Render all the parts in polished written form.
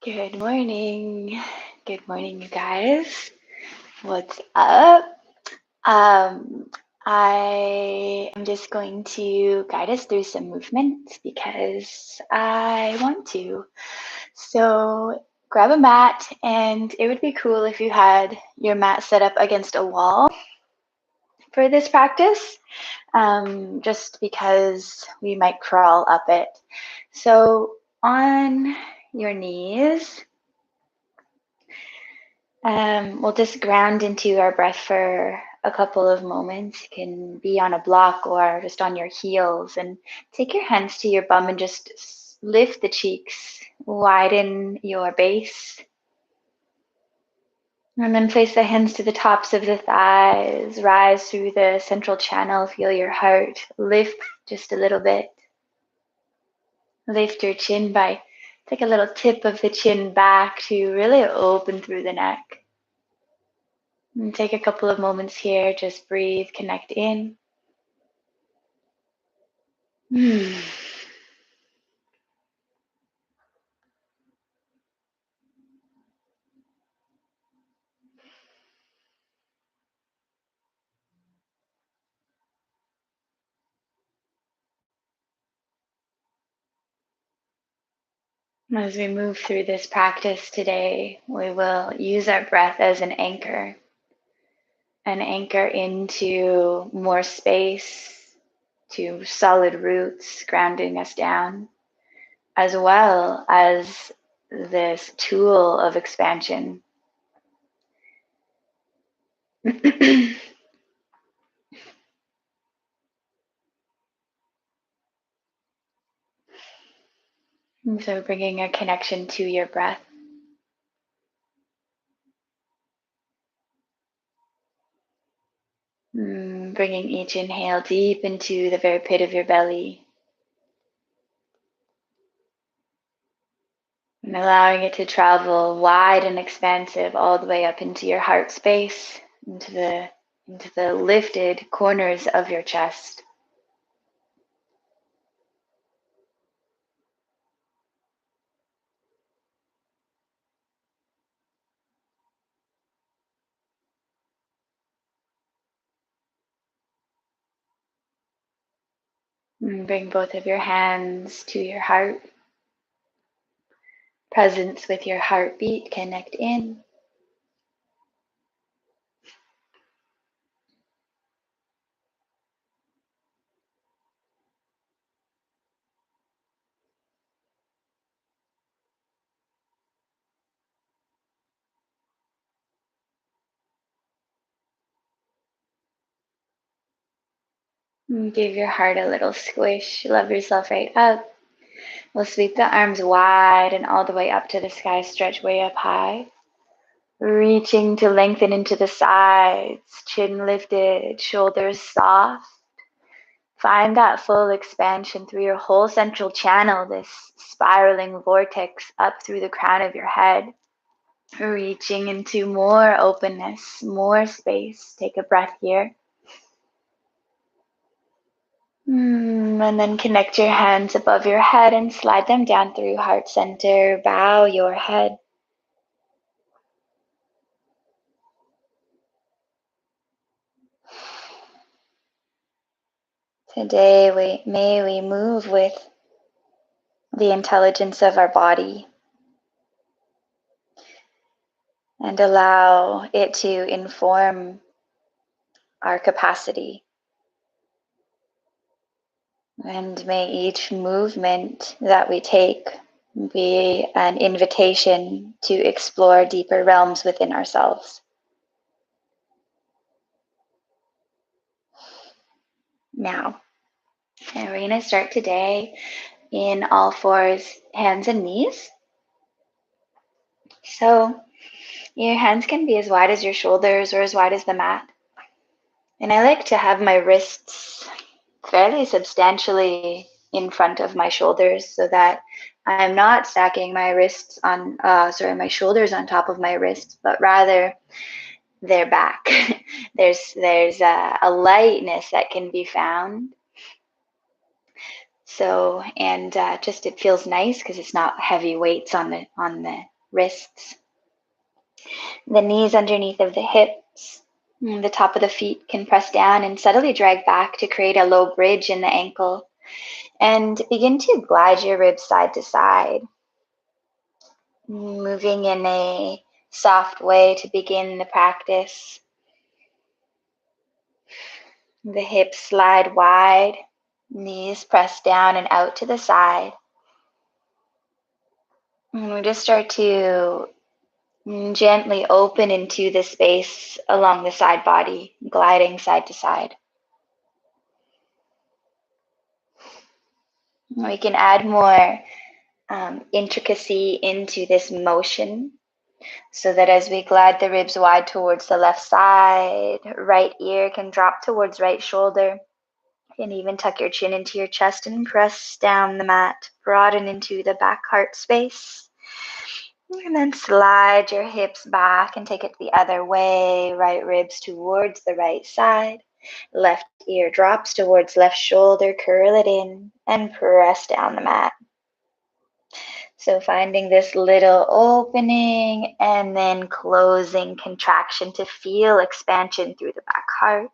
Good morning. Good morning, you guys. What's up? I am just going to guide us through some movement because I want to. So grab a mat, and it would be cool if you had your mat set up against a wall for this practice, just because we might crawl up it. So on your knees, we'll just ground into our breath for a couple of moments. You can be on a block or just on your heels, and take your hands to your bum and just lift the cheeks, widen your base, and then place the hands to the tops of the thighs, rise through the central channel, feel your heart lift just a little bit. Lift your chin by, take a little tip of the chin back to really open through the neck. And take a couple of moments here, just breathe, connect in. As we move through this practice today, we will use our breath as an anchor into more space, to solid roots grounding us down, as well as this tool of expansion. So bringing a connection to your breath. Bringing each inhale deep into the very pit of your belly. And allowing it to travel wide and expansive all the way up into your heart space, into the lifted corners of your chest. And bring both of your hands to your heart. Presence with your heartbeat, connect in. And give your heart a little squish. Love yourself right up. We'll sweep the arms wide and all the way up to the sky, stretch way up high. Reaching to lengthen into the sides, chin lifted, shoulders soft. Find that full expansion through your whole central channel, this spiraling vortex up through the crown of your head, reaching into more openness, more space. Take a breath here. And then connect your hands above your head and slide them down through heart center. Bow your head. Today, may we move with the intelligence of our body and allow it to inform our capacity. And may each movement that we take be an invitation to explore deeper realms within ourselves. Now, and we're going to start today in all fours, hands and knees. So your hands can be as wide as your shoulders or as wide as the mat. And I like to have my wrists fairly substantially in front of my shoulders so that I'm not stacking my wrists on, my shoulders on top of my wrists, but rather they're back. there's a lightness that can be found. So, and just it feels nice because it's not heavy weights on the wrists. The knees underneath of the hips. The top of the feet can press down and subtly drag back to create a low bridge in the ankle. And begin to glide your ribs side to side, moving in a soft way to begin the practice. The hips slide wide, knees press down and out to the side. And we just start to gently open into the space along the side body, gliding side to side. We can add more intricacy into this motion so that as we glide the ribs wide towards the left side, right ear can drop towards right shoulder. You can even tuck your chin into your chest and press down the mat, broaden into the back heart space. And then slide your hips back and take it the other way, right ribs towards the right side. Left ear drops towards left shoulder, curl it in and press down the mat. So finding this little opening and then closing contraction to feel expansion through the back heart.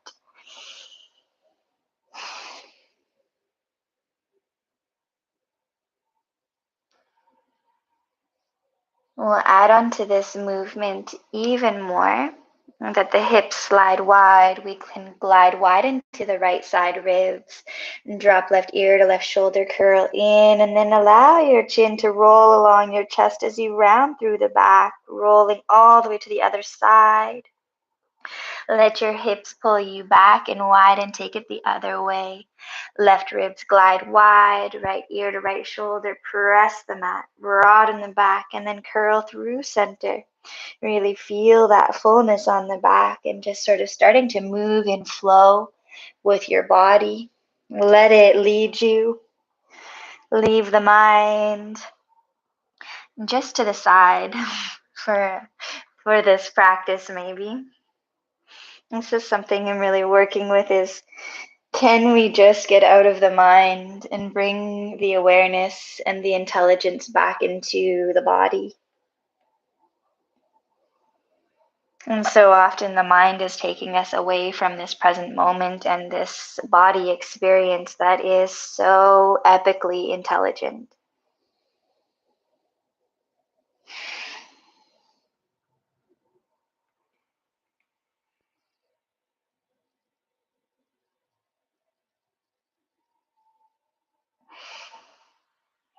We'll add on to this movement even more. That the hips slide wide, we can glide wide into the right side ribs. And drop left ear to left shoulder, curl in, and then allow your chin to roll along your chest as you round through the back, rolling all the way to the other side. Let your hips pull you back and wide and take it the other way. Left ribs glide wide, right ear to right shoulder, press the mat, broaden the back, and then curl through center. Really feel that fullness on the back and just sort of starting to move and flow with your body. Let it lead you. Leave the mind just to the side for this practice maybe. This is something I'm really working with is, can we just get out of the mind and bring the awareness and the intelligence back into the body? And so often the mind is taking us away from this present moment and this body experience that is so epically intelligent.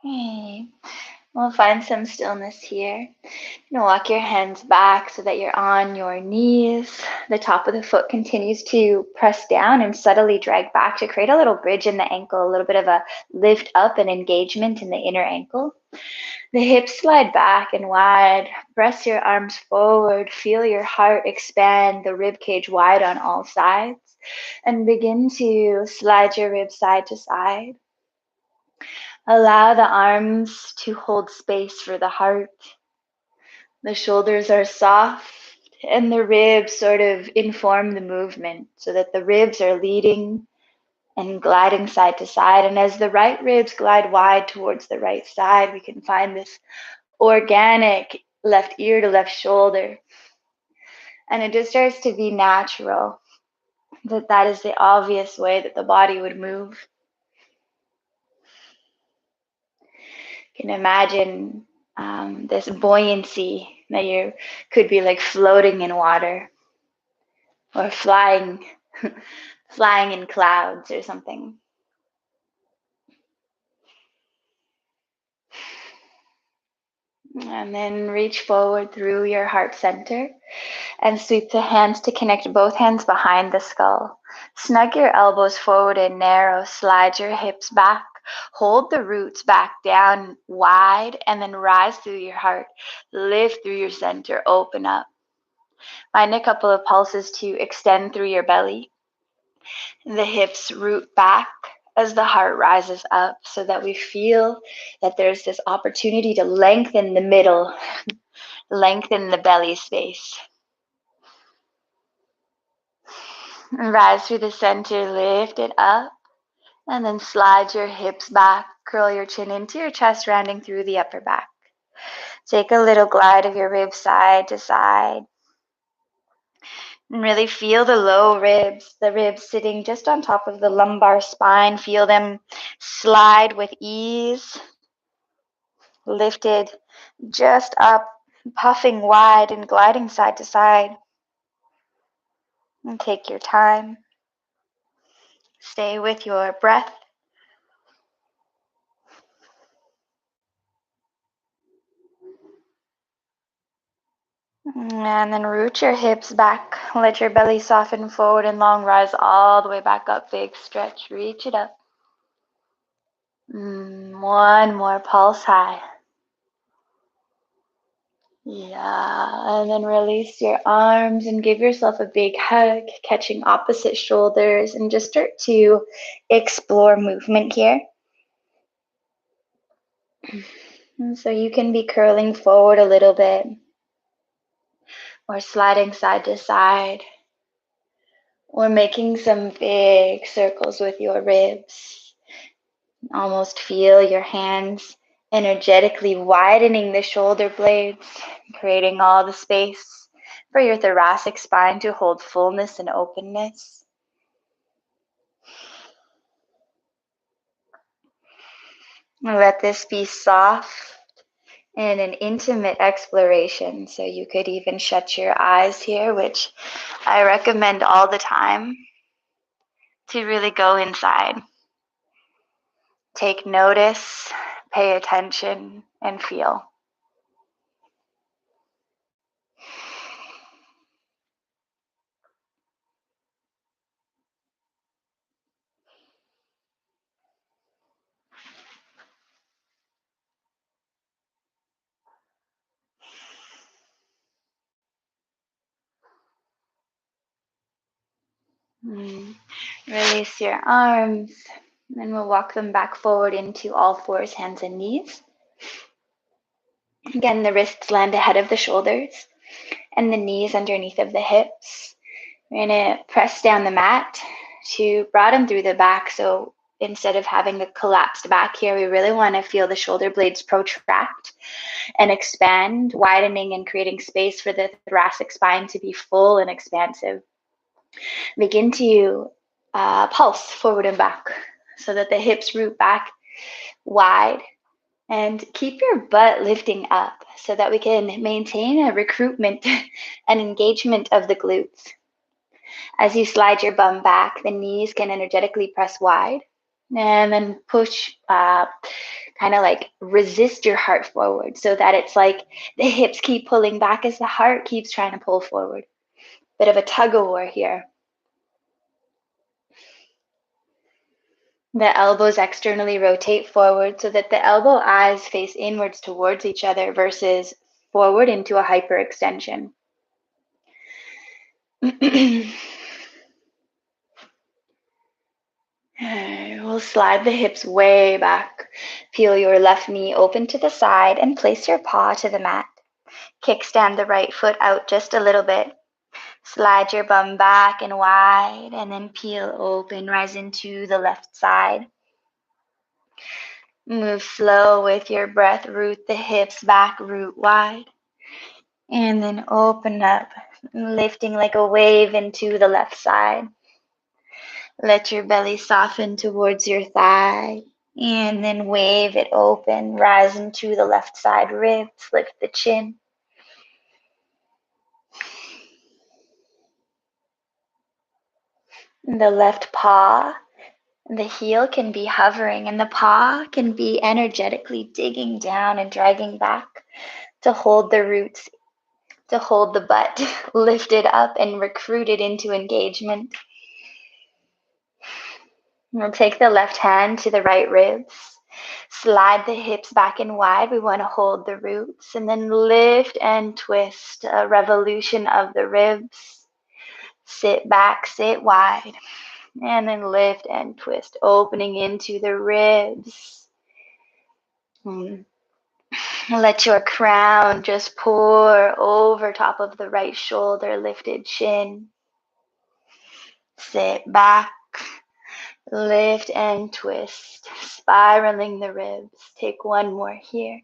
Okay. We'll find some stillness here. Walk your hands back so that you're on your knees. The top of the foot continues to press down and subtly drag back to create a little bridge in the ankle, a little bit of a lift up and engagement in the inner ankle. The hips slide back and wide. Press your arms forward. Feel your heart expand, the rib cage wide on all sides. And begin to slide your ribs side to side. Allow the arms to hold space for the heart. The shoulders are soft and the ribs sort of inform the movement so that the ribs are leading and gliding side to side. And as the right ribs glide wide towards the right side, we can find this organic left ear to left shoulder. And it just starts to be natural that is the obvious way that the body would move. You can imagine this buoyancy that you could be like floating in water or flying flying in clouds or something. And then reach forward through your heart center and sweep the hands to connect both hands behind the skull. Snug your elbows forward and narrow. Slide your hips back. Hold the roots back down wide and then rise through your heart. Lift through your center. Open up. Find a couple of pulses to extend through your belly. The hips root back as the heart rises up so that we feel that there's this opportunity to lengthen the middle, lengthen the belly space. Rise through the center, lift it up. And then slide your hips back, curl your chin into your chest, rounding through the upper back. Take a little glide of your ribs side to side. And really feel the low ribs, the ribs sitting just on top of the lumbar spine. Feel them slide with ease, lifted just up, puffing wide and gliding side to side. And take your time. Stay with your breath. And then root your hips back. Let your belly soften forward and long. Rise all the way back up. Big stretch. Reach it up. One more pulse high. Yeah, and then release your arms and give yourself a big hug, catching opposite shoulders, and just start to explore movement here. And so you can be curling forward a little bit or sliding side to side or making some big circles with your ribs. Almost feel your hands energetically widening the shoulder blades, creating all the space for your thoracic spine to hold fullness and openness. Let this be soft and an intimate exploration. So you could even shut your eyes here, which I recommend all the time, to really go inside. Take notice, pay attention, and feel. Release your arms, and we'll walk them back forward into all fours, hands and knees. Again, the wrists land ahead of the shoulders and the knees underneath of the hips. We're going to press down the mat to broaden through the back. So instead of having a collapsed back here, we really want to feel the shoulder blades protract and expand, widening and creating space for the thoracic spine to be full and expansive. Begin to pulse forward and back so that the hips root back wide, and keep your butt lifting up so that we can maintain a recruitment and engagement of the glutes. As you slide your bum back, the knees can energetically press wide, and then push, kind of like resist your heart forward so that it's like the hips keep pulling back as the heart keeps trying to pull forward. Bit of a tug of war here. The elbows externally rotate forward so that the elbow eyes face inwards towards each other versus forward into a hyperextension. We'll slide the hips way back. Peel your left knee open to the side and place your paw to the mat. Kickstand the right foot out just a little bit. Slide your bum back and wide, and then peel open, rise into the left side. Move slow with your breath. Root the hips back, root wide. And then open up, lifting like a wave into the left side. Let your belly soften towards your thigh. And then wave it open, rise into the left side ribs, lift the chin. The left paw, the heel can be hovering, and the paw can be energetically digging down and dragging back to hold the roots, to hold the butt lifted up and recruited into engagement. We'll take the left hand to the right ribs. Slide the hips back and wide. We want to hold the roots, and then lift and twist, a revolution of the ribs. Sit back, sit wide, and then lift and twist, opening into the ribs. Let your crown just pour over top of the right shoulder, lifted chin. Sit back, Lift and twist, spiraling the ribs. Take one more here.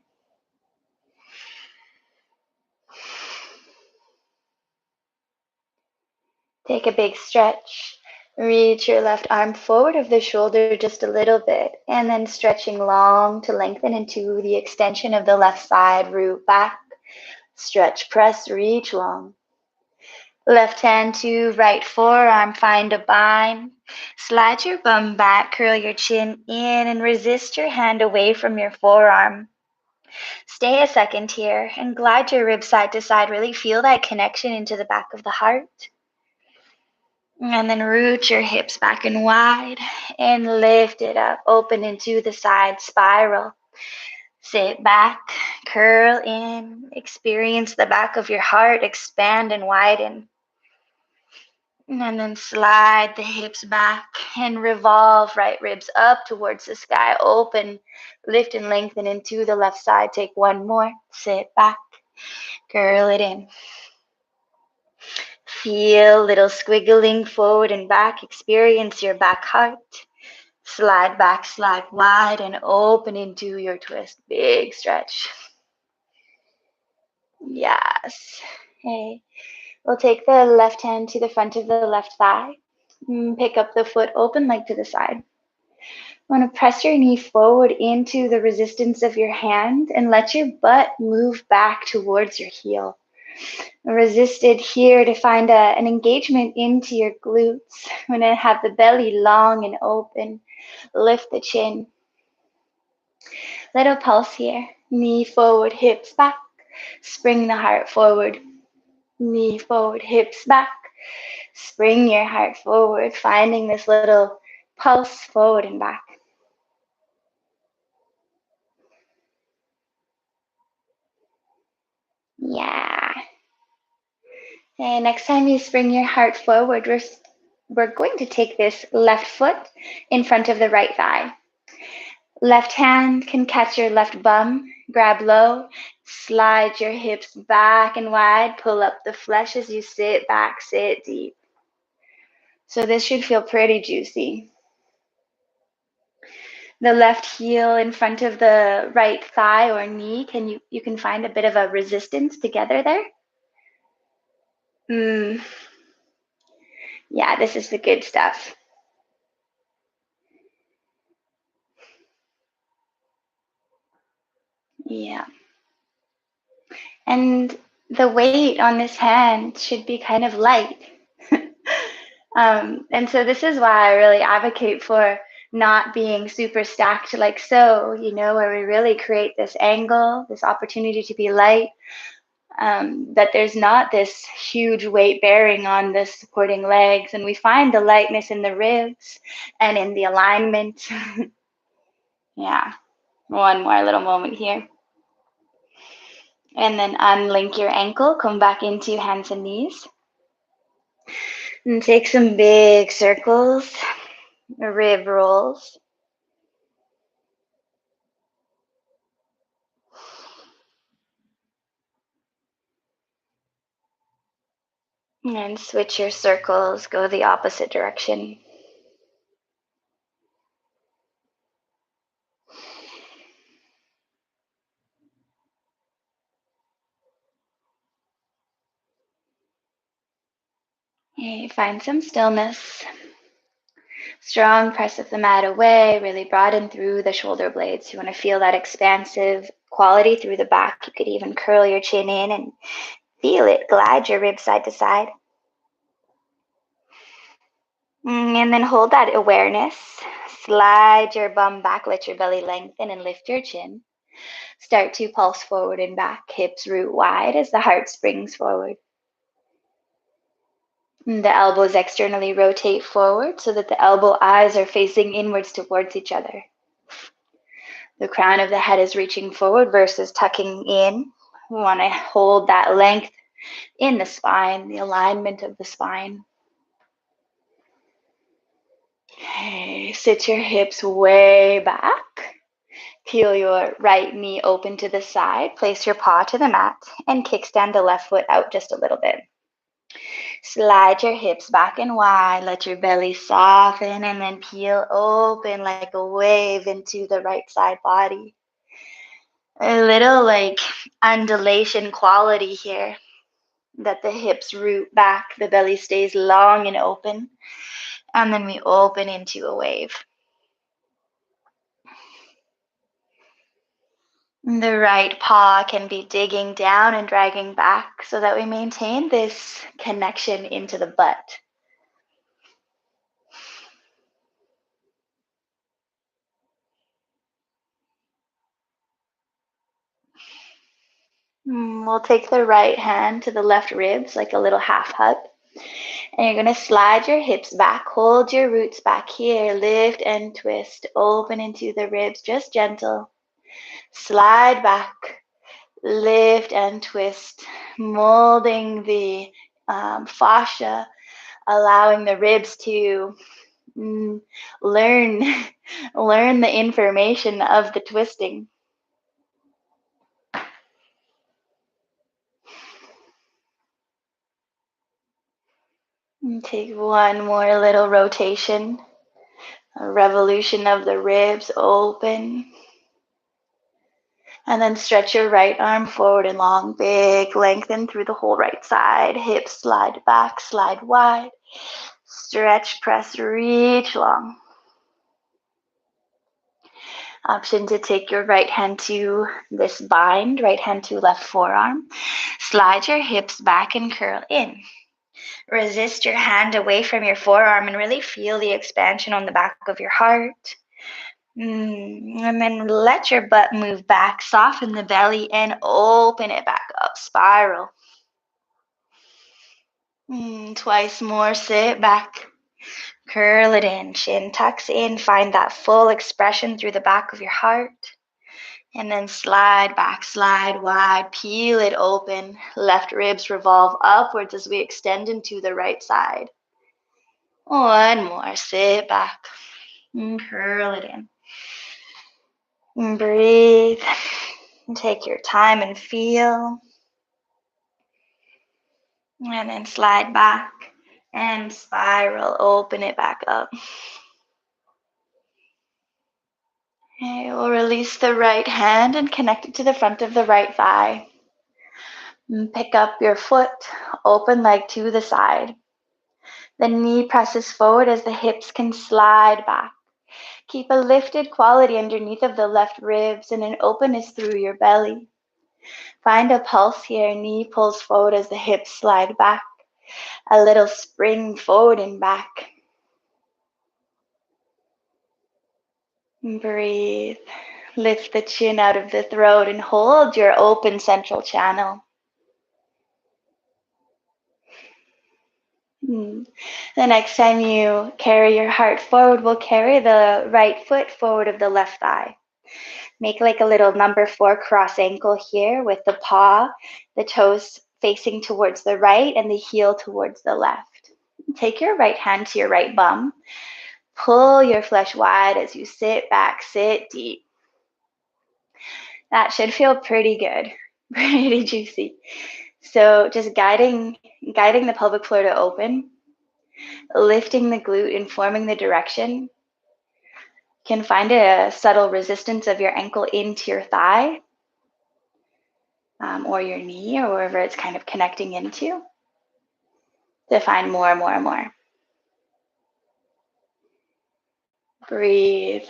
Take a big stretch. Reach your left arm forward of the shoulder just a little bit, and then stretching long to lengthen into the extension of the left side. Root back. Stretch, press, reach long. Left hand to right forearm, find a bind. Slide your bum back, curl your chin in, and resist your hand away from your forearm. Stay a second here and glide your ribs side to side. Really feel that connection into the back of the heart. And then root your hips back and wide and lift it up. Open into the side spiral. Sit back, curl in. Experience the back of your heart expand and widen. And then slide the hips back and revolve right ribs up towards the sky. Open, lift and lengthen into the left side. Take one more. Sit back, curl it in. Feel little squiggling forward and back. Experience your back heart. Slide back, slide wide, and open into your twist. Big stretch. Yes. Okay. We'll take the left hand to the front of the left thigh. Pick up the foot, open leg to the side. Want to press your knee forward into the resistance of your hand and let your butt move back towards your heel. Resist it here to find an engagement into your glutes. I'm going to have the belly long and open. Lift the chin. Little pulse here. Knee forward, hips back. Spring the heart forward. Knee forward, hips back. Spring your heart forward, finding this little pulse forward and back. Yeah. And next time you spring your heart forward, we're going to take this left foot in front of the right thigh. Left hand can catch your left bum, grab low, slide your hips back and wide, pull up the flesh as you sit back, sit deep. So this should feel pretty juicy. The left heel in front of the right thigh or knee, you can find a bit of a resistance together there. Yeah, this is the good stuff. Yeah. And the weight on this hand should be kind of light. And so this is why I really advocate for not being super stacked like so, where we really create this angle, this opportunity to be light, that there's not this huge weight bearing on the supporting legs. And we find the lightness in the ribs and in the alignment. Yeah, one more little moment here. And then unlink your ankle, come back into hands and knees. And take some big circles, rib rolls. And switch your circles, go the opposite direction. Okay, find some stillness. Strong press of the mat away, really broaden through the shoulder blades. You want to feel that expansive quality through the back. You could even curl your chin in and feel it, glide your ribs side to side. And then hold that awareness. Slide your bum back, let your belly lengthen and lift your chin. Start to pulse forward and back, hips root wide as the heart springs forward. And the elbows externally rotate forward so that the elbow eyes are facing inwards towards each other. The crown of the head is reaching forward versus tucking in. We want to hold that length in the spine, the alignment of the spine. Okay, sit your hips way back. Peel your right knee open to the side. Place your paw to the mat and kickstand the left foot out just a little bit. Slide your hips back and wide. Let your belly soften and then peel open like a wave into the right side body. A little like undulation quality here, that the hips root back, the belly stays long and open, and then we open into a wave. The right paw can be digging down and dragging back so that we maintain this connection into the butt. We'll take the right hand to the left ribs like a little half hug. And you're going to slide your hips back, hold your roots back here, lift and twist, open into the ribs, just gentle. Slide back, lift and twist, molding the fascia, allowing the ribs to learn the information of the twisting. And take one more little rotation, a revolution of the ribs, open. And then stretch your right arm forward and long, big, lengthen through the whole right side. Hips slide back, slide wide. Stretch, press, reach long. Option to take your right hand to this bind, right hand to left forearm. Slide your hips back and curl in. Resist your hand away from your forearm and really feel the expansion on the back of your heart. And then let your butt move back, soften the belly and open it back up, spiral. Twice more, sit back, curl it in, chin tucks in, find that full expression through the back of your heart. And then slide back, slide wide, peel it open. Left ribs revolve upwards as we extend into the right side. One more, sit back, curl it in. Breathe, take your time and feel. And then slide back and spiral, open it back up. Okay, we'll release the right hand and connect it to the front of the right thigh. Pick up your foot, open leg to the side. The knee presses forward as the hips can slide back. Keep a lifted quality underneath of the left ribs and an openness through your belly. Find a pulse here. Knee pulls forward as the hips slide back. A little spring forward and back. Breathe. Lift the chin out of the throat and hold your open central channel. The next time you carry your heart forward, we'll carry the right foot forward of the left thigh. Make like a little number 4 cross ankle here with the paw, the toes facing towards the right and the heel towards the left. Take your right hand to your right bum. Pull your flesh wide as you sit back, sit deep. That should feel pretty good, pretty juicy. So just guiding the pelvic floor to open, lifting the glute, informing the direction. Can find a subtle resistance of your ankle into your thigh or your knee or wherever it's kind of connecting into to find more and more and more. Breathe.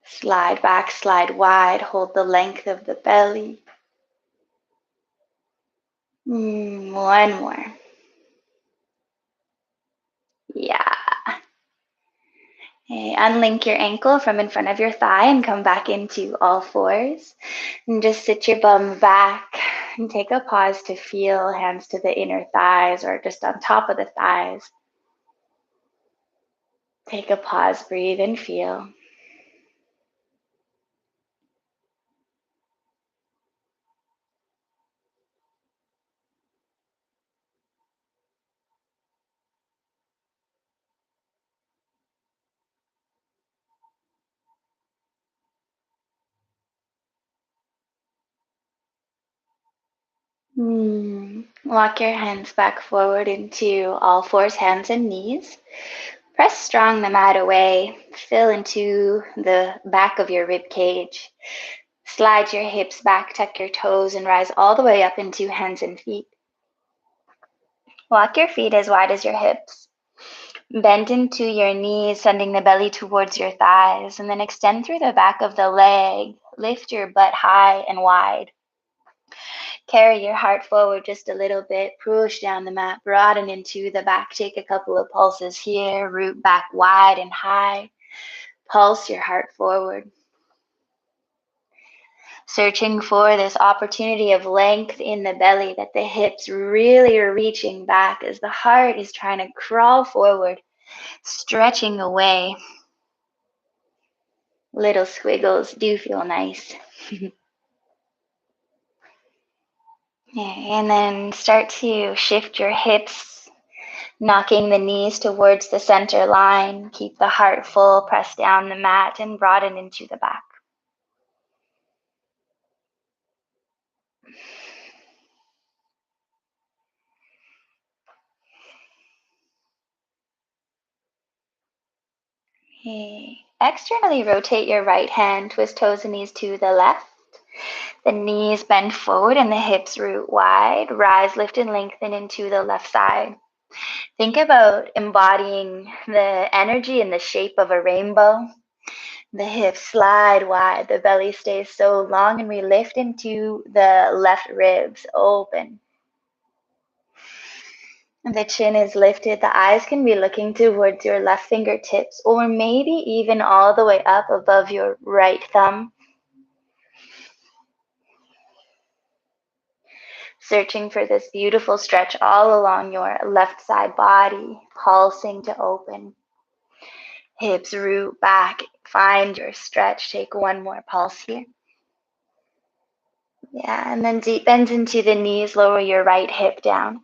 Slide back, slide wide, hold the length of the belly. One more. Yeah. Okay, unlink your ankle from in front of your thigh and come back into all fours. And just sit your bum back and take a pause to feel, hands to the inner thighs or just on top of the thighs. Take a pause, breathe and feel. Walk your hands back forward into all fours, hands and knees. Press strong the mat away. Fill into the back of your rib cage. Slide your hips back, tuck your toes, and rise all the way up into hands and feet. Walk your feet as wide as your hips. Bend into your knees, sending the belly towards your thighs, and then extend through the back of the leg. Lift your butt high and wide. Carry your heart forward just a little bit. Push down the mat, broaden into the back. Take a couple of pulses here. Root back wide and high. Pulse your heart forward. Searching for this opportunity of length in the belly, that the hips really are reaching back as the heart is trying to crawl forward, stretching away. Little squiggles do feel nice. And then start to shift your hips, knocking the knees towards the center line. Keep the heart full, press down the mat and broaden into the back. Okay. Externally rotate your right hand, twist toes and knees to the left. The knees bend forward and the hips root wide. Rise, lift, and lengthen into the left side. Think about embodying the energy in the shape of a rainbow. The hips slide wide, the belly stays so long, and we lift into the left ribs, open. The chin is lifted, the eyes can be looking towards your left fingertips, or maybe even all the way up above your right thumb. Searching for this beautiful stretch all along your left side body, pulsing to open. Hips root back, find your stretch. Take one more pulse here. Yeah, and then deep bends into the knees, lower your right hip down.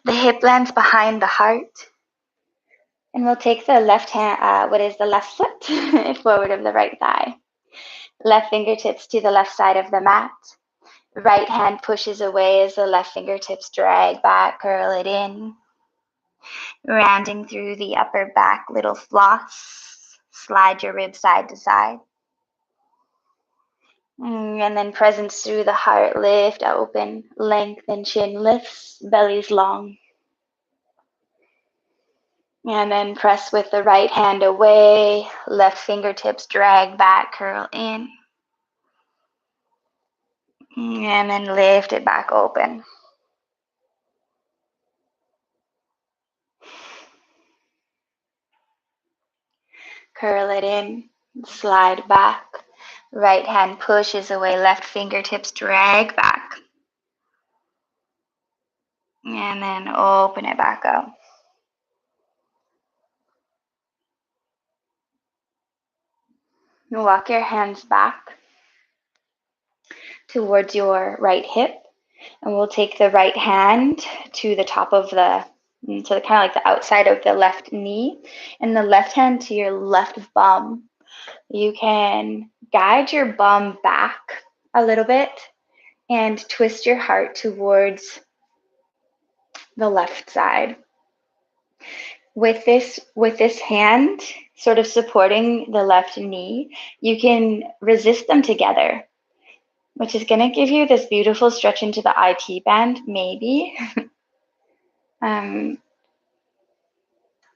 The hip lands behind the heart. And we'll take the left hand, the left foot forward of the right thigh. Left fingertips to the left side of the mat. Right hand pushes away as the left fingertips drag back, curl it in. Rounding through the upper back, little floss. Slide your ribs side to side. And then presence through the heart, lift, open, lengthen, chin lifts, belly's long. And then press with the right hand away, left fingertips drag back, curl in. And then lift it back open. Curl it in, slide back. Right hand pushes away, left fingertips drag back. And then open it back up. Walk your hands back towards your right hip. And we'll take the right hand to the top of the, to kind of like the outside of the left knee, and the left hand to your left bum. You can guide your bum back a little bit and twist your heart towards the left side. With this hand sort of supporting the left knee, you can resist them together, which is going to give you this beautiful stretch into the IT band, maybe.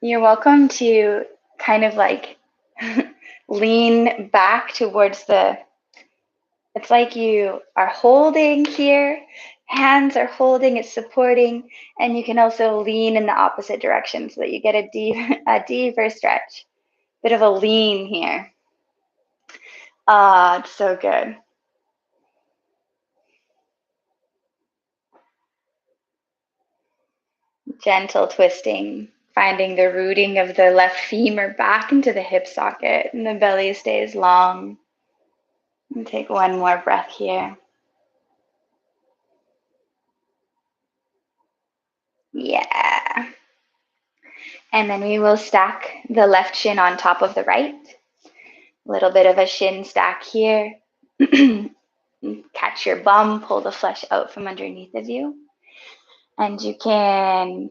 You're welcome to kind of like lean back towards it's like you are holding here, hands are holding, it's supporting, and you can also lean in the opposite direction so that you get a deeper stretch. Bit of a lean here. Ah, it's so good. Gentle twisting, finding the rooting of the left femur back into the hip socket, and the belly stays long. And take one more breath here. Yeah. And then we will stack the left shin on top of the right. A little bit of a shin stack here. Catch your bum, pull the flesh out from underneath of you. And you can,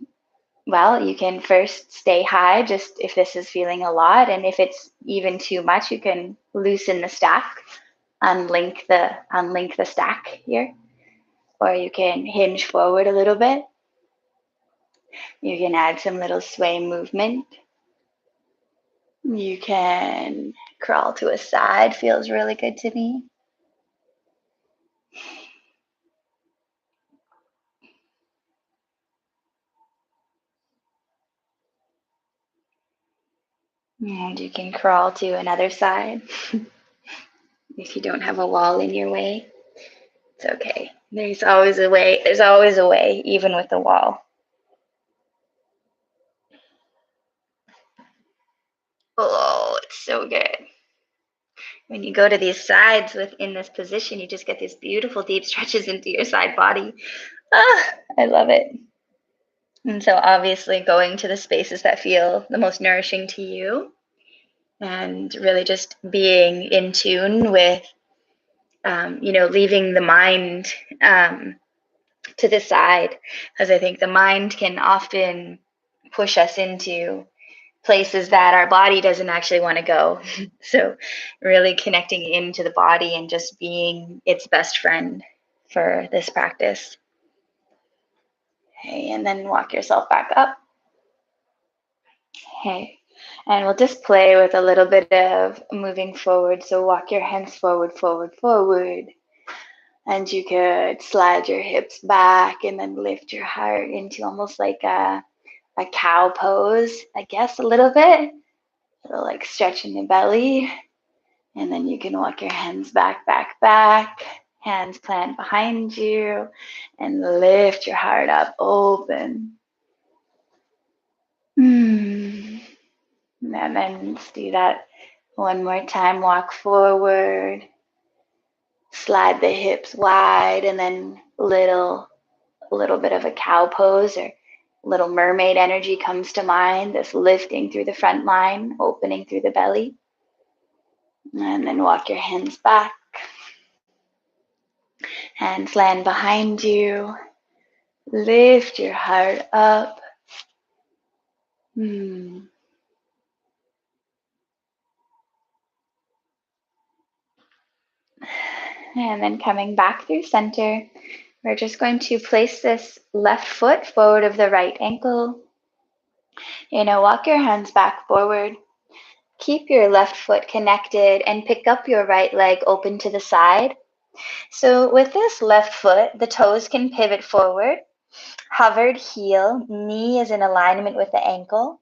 well, you can first stay high, just if this is feeling a lot. And if it's even too much, you can loosen the stack, unlink the stack here. Or you can hinge forward a little bit. You can add some little sway movement. You can crawl to a side, feels really good to me. And you can crawl to another side. If you don't have a wall in your way, it's okay. There's always a way. There's always a way, even with the wall. Oh, it's so good. When you go to these sides within this position, you just get these beautiful deep stretches into your side body. Ah, I love it. And so obviously going to the spaces that feel the most nourishing to you and really just being in tune with, leaving the mind to the side, because I think the mind can often push us into places that our body doesn't actually want to go. So really connecting into the body and just being its best friend for this practice. Okay, and then walk yourself back up. Okay, and we'll just play with a little bit of moving forward. So walk your hands forward, forward, forward. And you could slide your hips back and then lift your heart into almost like a cow pose, I guess, a little bit. So like stretching the belly. And then you can walk your hands back, back, back. Hands plant behind you and lift your heart up, open. And then let's do that one more time. Walk forward, slide the hips wide, and then a little bit of a cow pose or Little Mermaid energy comes to mind, this lifting through the front line, opening through the belly. And then walk your hands back. Hands land behind you. Lift your heart up. And then coming back through center, we're just going to place this left foot forward of the right ankle. Walk your hands back forward. Keep your left foot connected and pick up your right leg open to the side. So with this left foot, the toes can pivot forward. Hovered heel, knee is in alignment with the ankle.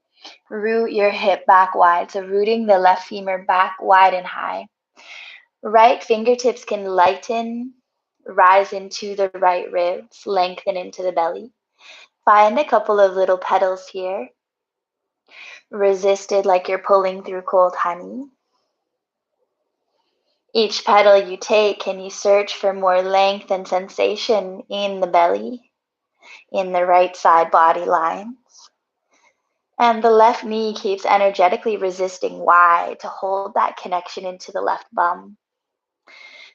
Root your hip back wide, so rooting the left femur back wide and high. Right fingertips can lighten, rise into the right ribs, lengthen into the belly. Find a couple of little petals here. Resisted like you're pulling through cold honey. Each petal you take, can you search for more length and sensation in the belly, in the right side body lines? And the left knee keeps energetically resisting wide to hold that connection into the left bum.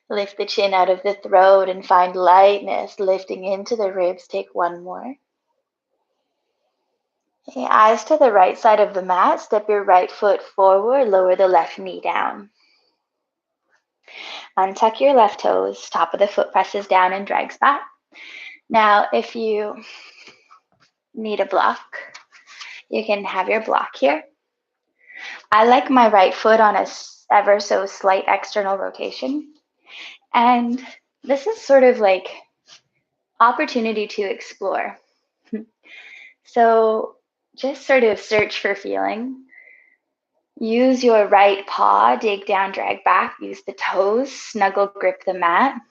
Lift the chin out of the throat and find lightness lifting into the ribs. Take one more. Okay, eyes to the right side of the mat. Step your right foot forward. Lower the left knee down. Untuck your left toes. Top of the foot presses down and drags back. Now, if you need a block, you can have your block here. I like my right foot on a ever so slight external rotation. And this is sort of like opportunity to explore. So just sort of search for feeling. Use your right paw, dig down, drag back. Use the toes, snuggle grip the mat.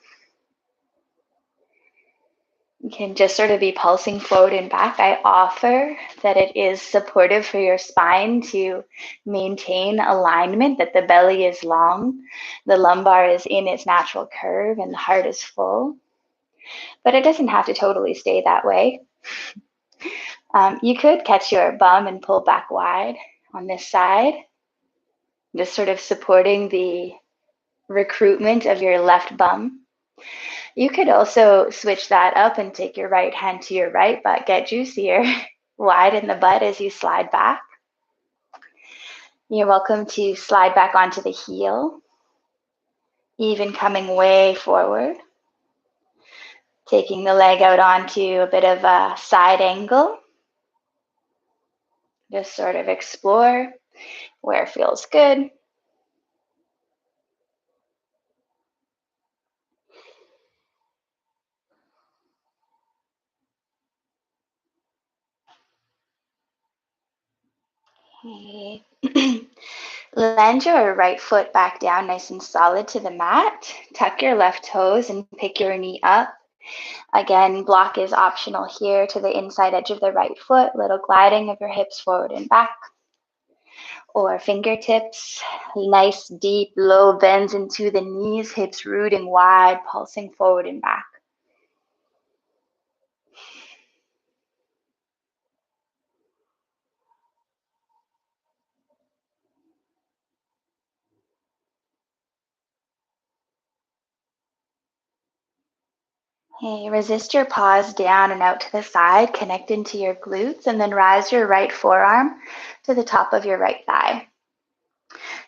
You can just sort of be pulsing forward and back. I offer that it is supportive for your spine to maintain alignment, that the belly is long, the lumbar is in its natural curve, and the heart is full. But it doesn't have to totally stay that way. You could catch your bum and pull back wide on this side, just sort of supporting the recruitment of your left bum. You could also switch that up and take your right hand to your right butt, get juicier. Widen the butt as you slide back. You're welcome to slide back onto the heel, even coming way forward. Taking the leg out onto a bit of a side angle. Just sort of explore where it feels good. Okay. Land your right foot back down nice and solid to the mat. Tuck your left toes and pick your knee up. Again, block is optional here to the inside edge of the right foot, little gliding of your hips forward and back. Or fingertips, nice deep low bends into the knees, hips rooting wide, pulsing forward and back. Okay, resist your pause down and out to the side, connect into your glutes, and then rise your right forearm to the top of your right thigh.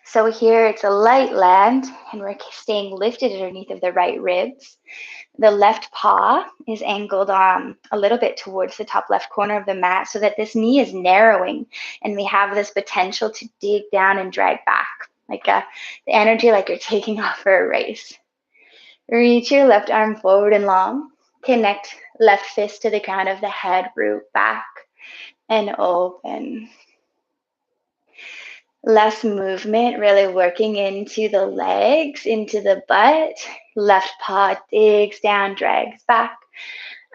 So here it's a light land, and we're staying lifted underneath of the right ribs. The left paw is angled a little bit towards the top left corner of the mat so that this knee is narrowing, and we have this potential to dig down and drag back, like the energy like you're taking off for a race. Reach your left arm forward and long. Connect left fist to the crown of the head, root back and open. Less movement, really working into the legs, into the butt. Left paw digs down, drags back,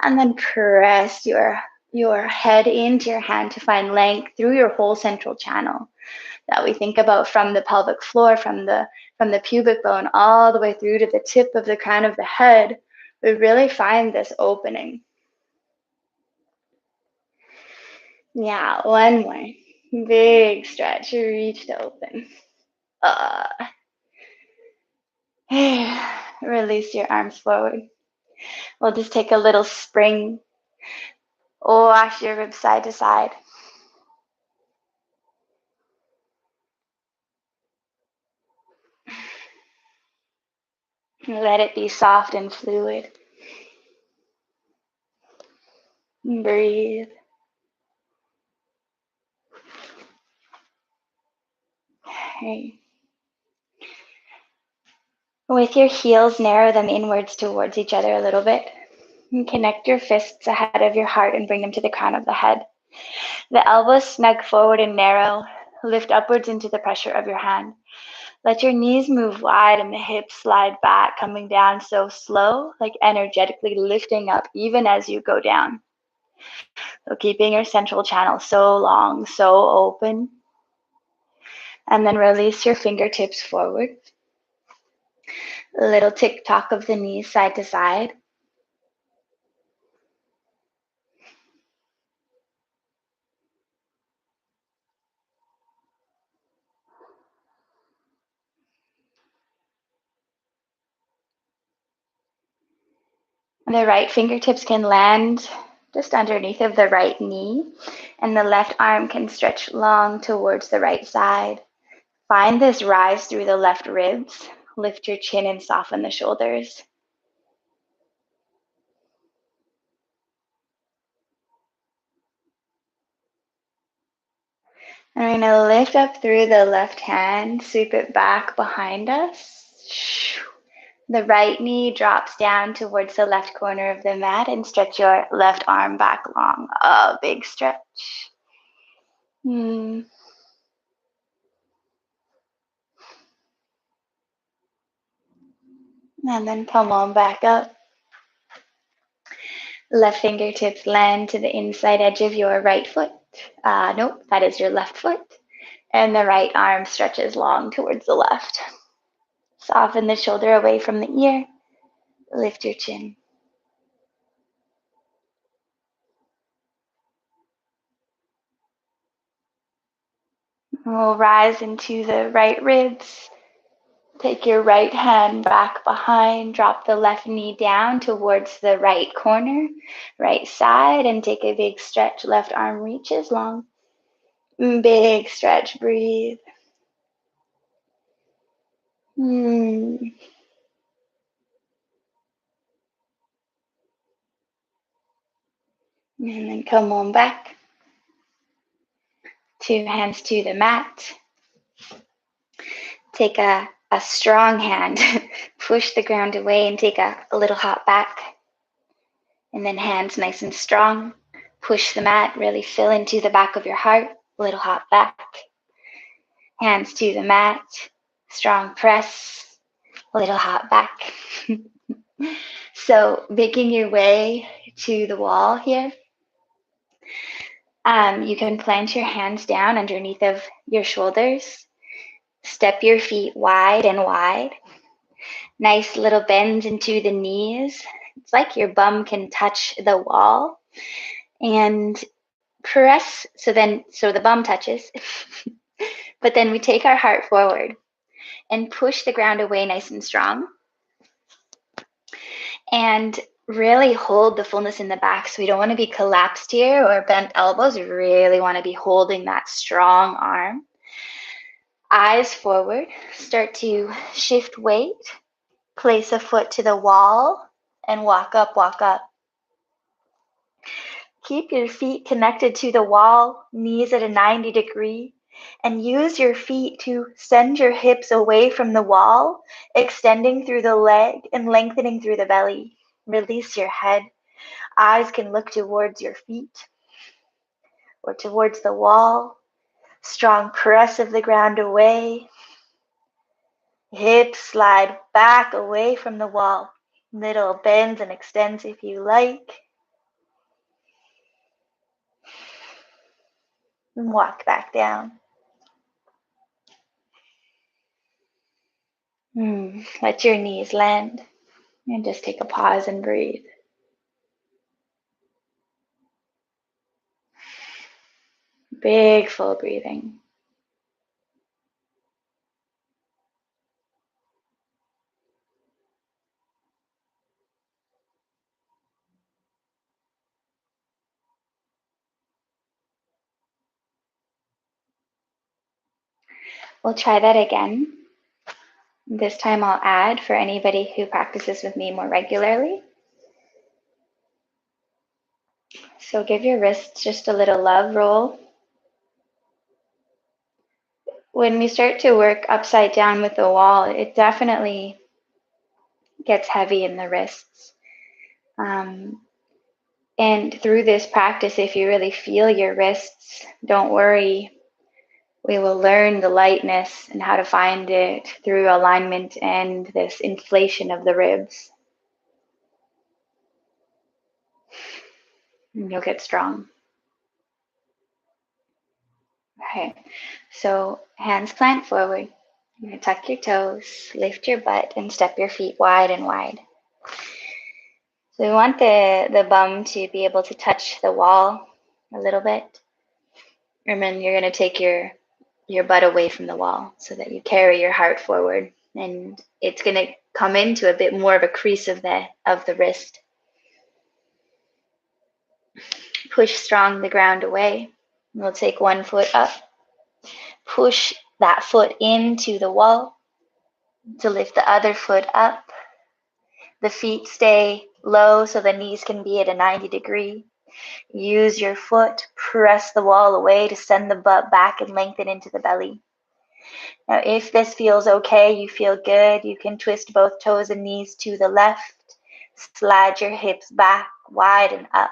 and then press your head into your hand to find length through your whole central channel that we think about, from the pelvic floor, from the pubic bone all the way through to the tip of the crown of the head. We really find this opening. Yeah, one more. Big stretch, reach to open. Release your arms forward. We'll just take a little spring. Wash your ribs side to side. Let it be soft and fluid. Breathe. Okay. With your heels, narrow them inwards towards each other a little bit. And connect your fists ahead of your heart and bring them to the crown of the head. The elbows snug forward and narrow. Lift upwards into the pressure of your hand. Let your knees move wide and the hips slide back, coming down so slow, like energetically lifting up even as you go down. So keeping your central channel so long, so open. And then release your fingertips forward. A little tick-tock of the knees side to side. The right fingertips can land just underneath of the right knee, and the left arm can stretch long towards the right side. Find this rise through the left ribs. Lift your chin and soften the shoulders. And we're going to lift up through the left hand, sweep it back behind us. The right knee drops down towards the left corner of the mat, and stretch your left arm back long. A big stretch. And then come on back up. Left fingertips land to the inside edge of your right foot. Nope, that is your left foot. And the right arm stretches long towards the left. Soften the shoulder away from the ear. Lift your chin. We'll rise into the right ribs. Take your right hand back behind, drop the left knee down towards the right corner, right side, and take a big stretch. Left arm reaches long. Big stretch, breathe. And then come on back. 2 hands to the mat. Take a strong hand, push the ground away and take a little hop back. And then hands nice and strong. Push the mat, really fill into the back of your heart. Little hop back. Hands to the mat. Strong press. Little hop back. So making your way to the wall here. You can plant your hands down underneath of your shoulders. Step your feet wide and wide. Nice little bends into the knees. It's like your bum can touch the wall. And press, so the bum touches. But then we take our heart forward and push the ground away nice and strong. And really hold the fullness in the back. So we don't want to be collapsed here or bent elbows. We really want to be holding that strong arm. Eyes forward. Start to shift weight. Place a foot to the wall and walk up, walk up. Keep your feet connected to the wall, knees at a 90 degree, and use your feet to send your hips away from the wall, extending through the leg and lengthening through the belly. Release your head. Eyes can look towards your feet or towards the wall. Strong press of the ground away. Hips slide back away from the wall. Little bends and extends if you like. And walk back down. Let your knees land and just take a pause and breathe. Big full breathing. We'll try that again. This time I'll add for anybody who practices with me more regularly. So give your wrists just a little love roll. When we start to work upside down with the wall, it definitely gets heavy in the wrists. And through this practice, if you really feel your wrists, don't worry. We will learn the lightness and how to find it through alignment and this inflation of the ribs. And you'll get strong. Okay, so hands plant forward. You're going to tuck your toes, lift your butt, and step your feet wide and wide. So we want the bum to be able to touch the wall a little bit. And then you're going to take your butt away from the wall so that you carry your heart forward. And it's going to come into a bit more of a crease of the wrist. Push strong the ground away. We'll take one foot up. Push that foot into the wall to lift the other foot up. The feet stay low so the knees can be at a 90 degree. Use your foot, press the wall away to send the butt back and lengthen into the belly. Now, if this feels okay, you feel good, you can twist both toes and knees to the left. Slide your hips back, wide and up.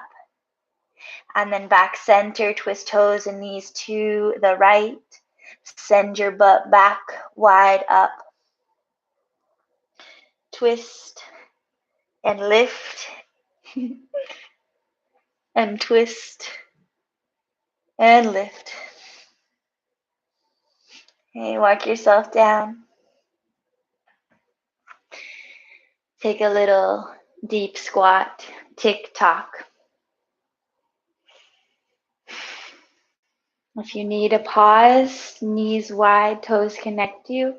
And then back center, twist toes and knees to the right. Send your butt back, wide up. Twist and lift and twist and lift. Okay, walk yourself down. Take a little deep squat, tick-tock. If you need a pause, knees wide, toes connect you.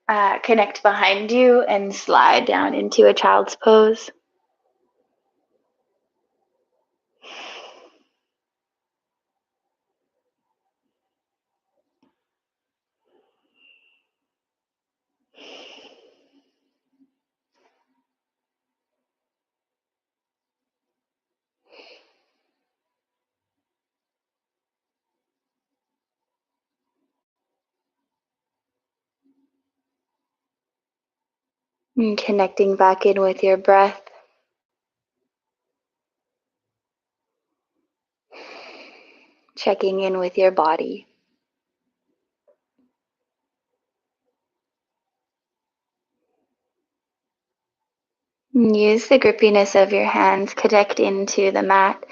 Connect behind you and slide down into a child's pose. And connecting back in with your breath. Checking in with your body. Use the grippiness of your hands, connect into the mat,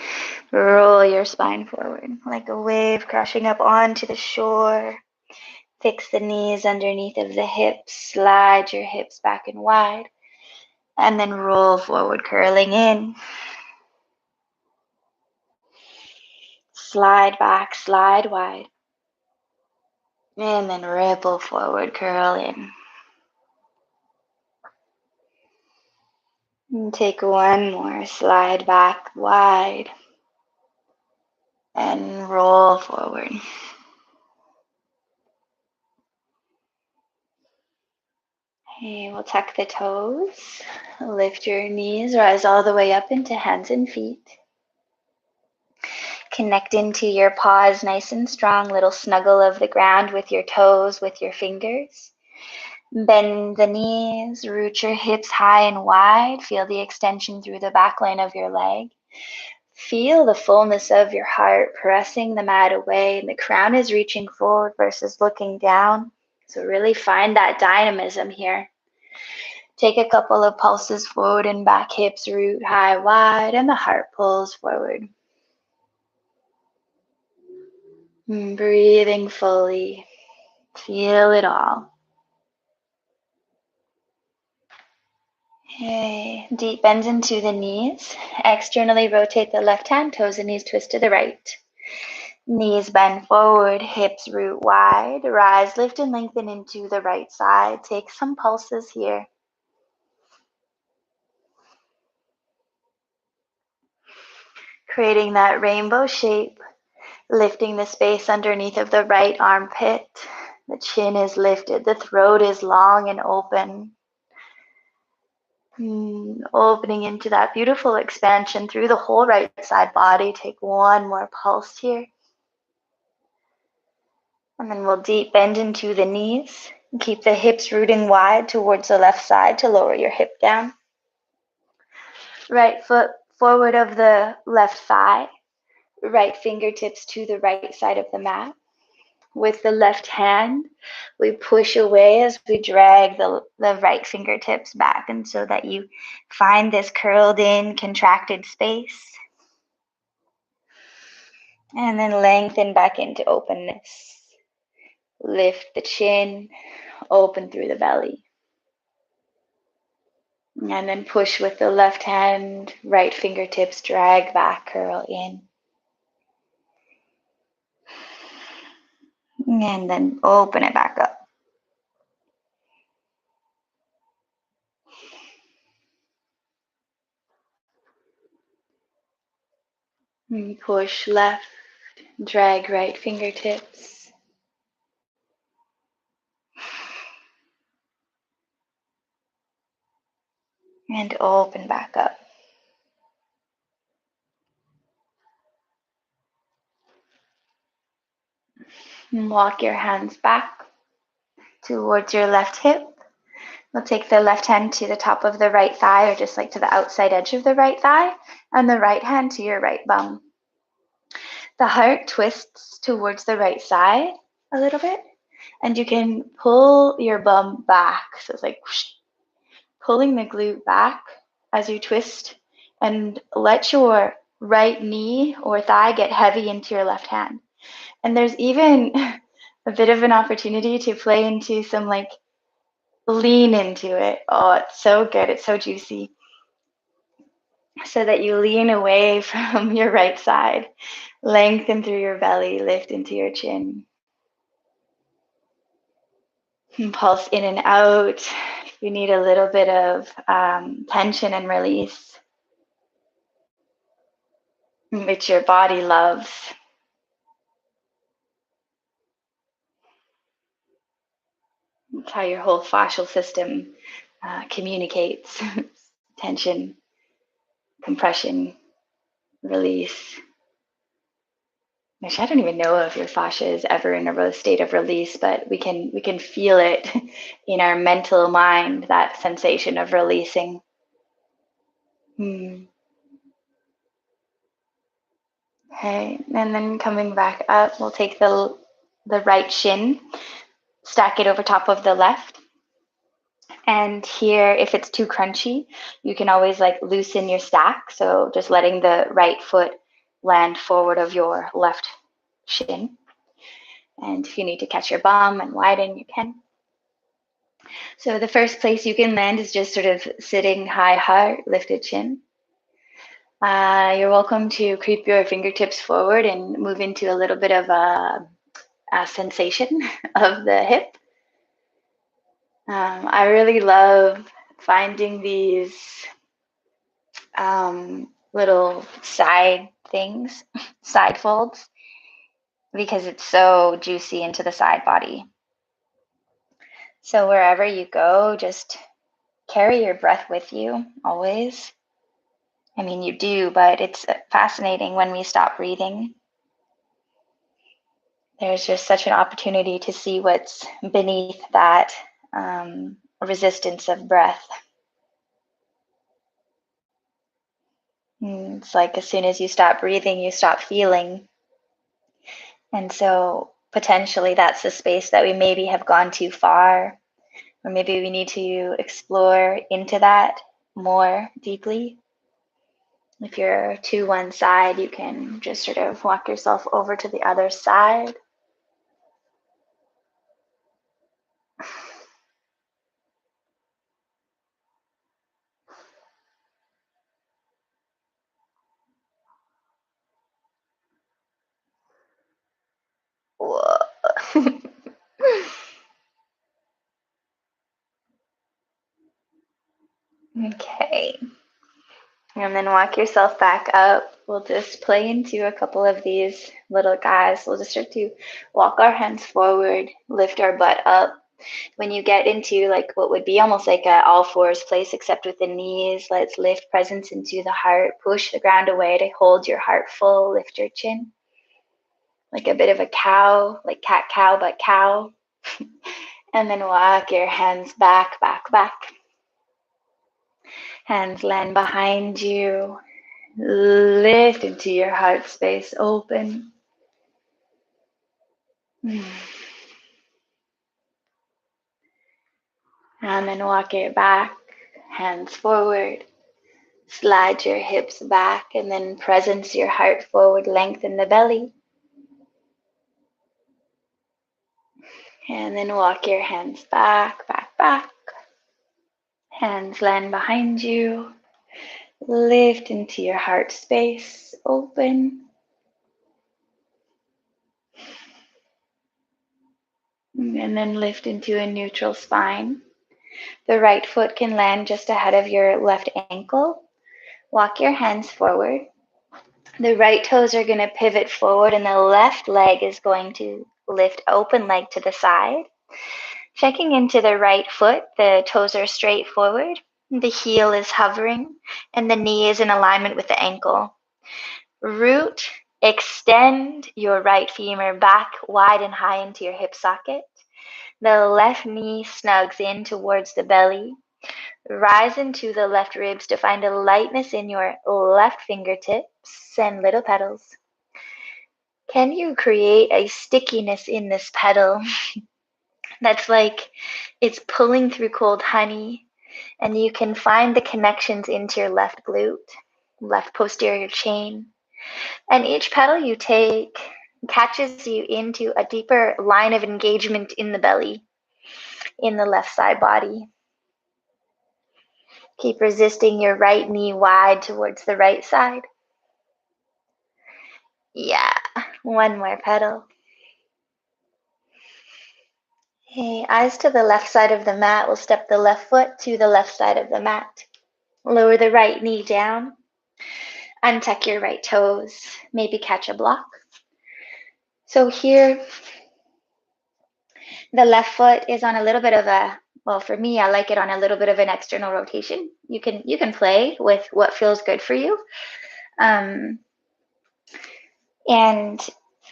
roll your spine forward like a wave crashing up onto the shore. Fix the knees underneath of the hips, slide your hips back and wide, and then roll forward, curling in. Slide back, slide wide, and then ripple forward, curl in. And take one more, slide back wide, and roll forward. Okay, we'll tuck the toes, lift your knees, rise all the way up into hands and feet. Connect into your paws nice and strong, little snuggle of the ground with your toes, with your fingers. Bend the knees, root your hips high and wide, feel the extension through the back line of your leg. Feel the fullness of your heart pressing the mat away, and the crown is reaching forward versus looking down. So really find that dynamism here. Take a couple of pulses forward and back, hips root high, wide, and the heart pulls forward. And breathing fully. Feel it all. Okay, deep bends into the knees. Externally rotate the left hand, toes and knees twist to the right. Knees bend forward, hips root wide. Rise, lift and lengthen into the right side. Take some pulses here. Creating that rainbow shape, lifting the space underneath of the right armpit. The chin is lifted, the throat is long and open. Opening into that beautiful expansion through the whole right side body. Take one more pulse here. And then we'll deep bend into the knees. Keep the hips rooting wide towards the left side to lower your hip down. Right foot forward of the left thigh. Right fingertips to the right side of the mat. With the left hand, we push away as we drag the right fingertips back, and so that you find this curled in, contracted space. And then lengthen back into openness. Lift the chin, open through the belly. And then push with the left hand, right fingertips, drag back, curl in. And then open it back up. And push left, drag right fingertips. And open back up. And walk your hands back towards your left hip. We'll take the left hand to the top of the right thigh, or just like to the outside edge of the right thigh, and the right hand to your right bum. The heart twists towards the right side a little bit, and you can pull your bum back. So it's like whoosh, pulling the glute back as you twist, and let your right knee or thigh get heavy into your left hand. And there's even a bit of an opportunity to play into some like lean into it. Oh, it's so good. It's so juicy. So that you lean away from your right side, lengthen through your belly, lift into your chin. And pulse in and out. If you need a little bit of tension and release, which your body loves. It's how your whole fascial system communicates. Tension, compression, release. Which I don't even know if your fascia is ever in a state of release, but we can feel it in our mental mind, that sensation of releasing. Okay, and then coming back up, we'll take the right shin, stack it over top of the left. And here, if it's too crunchy, you can always like loosen your stack. So just letting the right foot land forward of your left shin. And if you need to catch your bum and widen, you can. So the first place you can land is just sort of sitting high heart, lifted chin. You're welcome to creep your fingertips forward and move into a little bit of a sensation of the hip. I really love finding these little side things, side folds, because it's so juicy into the side body. So wherever you go, just carry your breath with you always. I mean, you do, but it's fascinating when we stop breathing. There's just such an opportunity to see what's beneath that resistance of breath. It's like as soon as you stop breathing, you stop feeling. And so potentially that's the space that we maybe have gone too far, or maybe we need to explore into that more deeply. If you're to one side, you can just sort of walk yourself over to the other side. Whoa. Okay. And then walk yourself back up. We'll just play into a couple of these little guys. We'll just start to walk our hands forward, lift our butt up. When you get into like what would be almost like a all fours place, except with the knees, let's lift presence into the heart, push the ground away to hold your heart full, lift your chin. Like a bit of a cow, like cat cow, but cow. And then walk your hands back, back, back. Hands land behind you. Lift into your heart space, open. And then walk it back, hands forward. Slide your hips back and then presence your heart forward, lengthen the belly. And then walk your hands back, back, back. Hands land behind you. Lift into your heart space, open. And then lift into a neutral spine. The right foot can land just ahead of your left ankle. Walk your hands forward. The right toes are going to pivot forward and the left leg is going to lift open leg to the side. Checking into the right foot, the toes are straight forward, the heel is hovering, and the knee is in alignment with the ankle. Root, extend your right femur back wide and high into your hip socket. The left knee snugs in towards the belly. Rise into the left ribs to find a lightness in your left fingertips and little petals. Can you create a stickiness in this petal that's like it's pulling through cold honey, and you can find the connections into your left glute, left posterior chain. And each petal you take catches you into a deeper line of engagement in the belly, in the left side body. Keep resisting your right knee wide towards the right side. Yeah, one more petal. Okay, eyes to the left side of the mat. We'll step the left foot to the left side of the mat. Lower the right knee down. Untuck your right toes. Maybe catch a block. So here, the left foot is on a little bit of a, well, for me, I like it on a little bit of an external rotation. You can play with what feels good for you. And